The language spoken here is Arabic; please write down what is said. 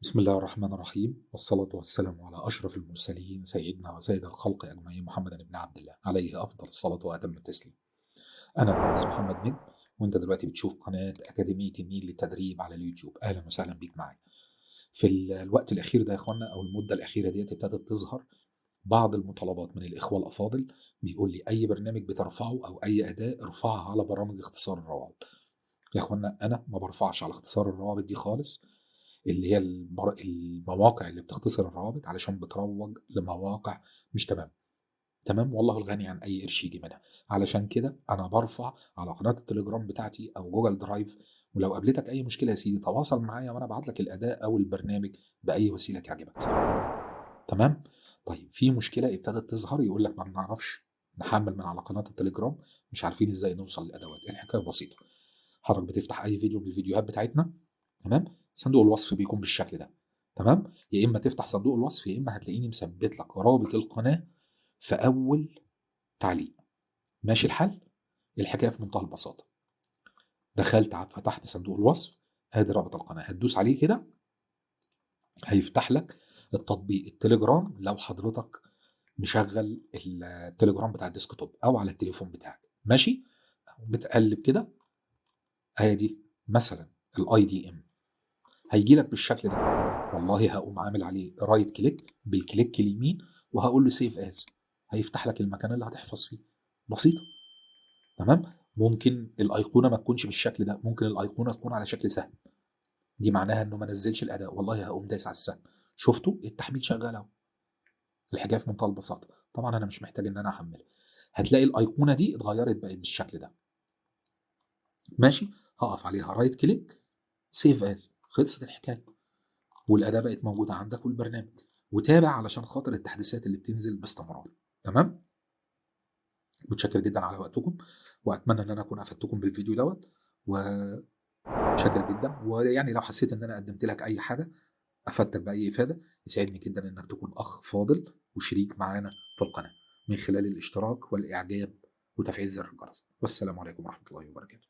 بسم الله الرحمن الرحيم، والصلاة والسلام على أشرف المرسلين سيدنا وسيد الخلق أجمعين محمد بن عبد الله عليه أفضل الصلاة وأتم التسليم. أنا المهندس محمد نجم، وأنت دلوقتي بتشوف قناة أكاديمية النيل للتدريب على اليوتيوب. أهلا وسهلا بيك معايا. في الوقت الأخير ده يا إخوانا، أو المدة الأخيرة دي ابتدت تظهر بعض المطالبات من الإخوة الأفاضل. بيقول لي أي برنامج بترفعه أو أي أداة ارفعها على برامج اختصار الروابط. يا إخوانا أنا ما برفعش على اختصار الروابط دي خالص، اللي هي المواقع اللي بتختصر الروابط علشان بتروج لمواقع مش تمام. والله الغني عن اي قرش يجي منها. علشان كده انا برفع على قناه التليجرام بتاعتي او جوجل درايف. ولو قابلتك اي مشكله يا سيدي تواصل معايا وانا ابعت لك الاداه او البرنامج باي وسيله تعجبك. تمام. طيب في مشكله ابتدت تظهر، يقول لك ما بنعرفش نحمل من على قناه التليجرام، مش عارفين ازاي نوصل للادوات. الحكايه بسيطه. حضرتك بتفتح اي فيديو من الفيديوهات بتاعتنا، تمام، صندوق الوصف بيكون بالشكل ده، تمام. يا اما تفتح صندوق الوصف، يا اما هتلاقيني مثبت لك رابط القناه في اول تعليق. ماشي الحال. الحكايه في منتهى البساطه. دخلت فتحت صندوق الوصف، ادي رابط القناه، هتدوس عليه كده هيفتح لك التطبيق التليجرام. لو حضرتك مشغل التليجرام بتاع الديسكتوب او على التليفون بتاعك، ماشي، بتقلب كده، ادي مثلا الاي دي ام هيجي لك بالشكل ده. والله هقوم عامل عليه رايت كليك بالكليك اليمين وهقول له سيف از، هيفتح لك المكان اللي هتحفظ فيه. بسيطه. تمام. ممكن الايقونه ما تكونش بالشكل ده، ممكن الايقونه تكون على شكل سهم، دي معناها انه ما نزلش الاداء. والله هقوم دايس على السهم، شفتوا التحميل شغال اهو. الحكايه في منتهى البساطه. طبعا انا مش محتاج ان انا احملها، هتلاقي الايقونه دي اتغيرت بقت بالشكل ده. ماشي. هقف عليها رايت كليك سيف از، خلصت الحكايه، والاداه بقت موجوده عندك والبرنامج. وتابع علشان خاطر التحديثات اللي بتنزل باستمرار. تمام. متشكر جدا على وقتكم، واتمنى ان انا اكون افدتكم بالفيديو دوت، وشاكر جدا. ويعني لو حسيت ان انا قدمت لك اي حاجه افدتك باي افاده، يسعدني جدا انك تكون اخ فاضل وشريك معانا في القناه من خلال الاشتراك والاعجاب وتفعيل زر الجرس. والسلام عليكم ورحمه الله وبركاته.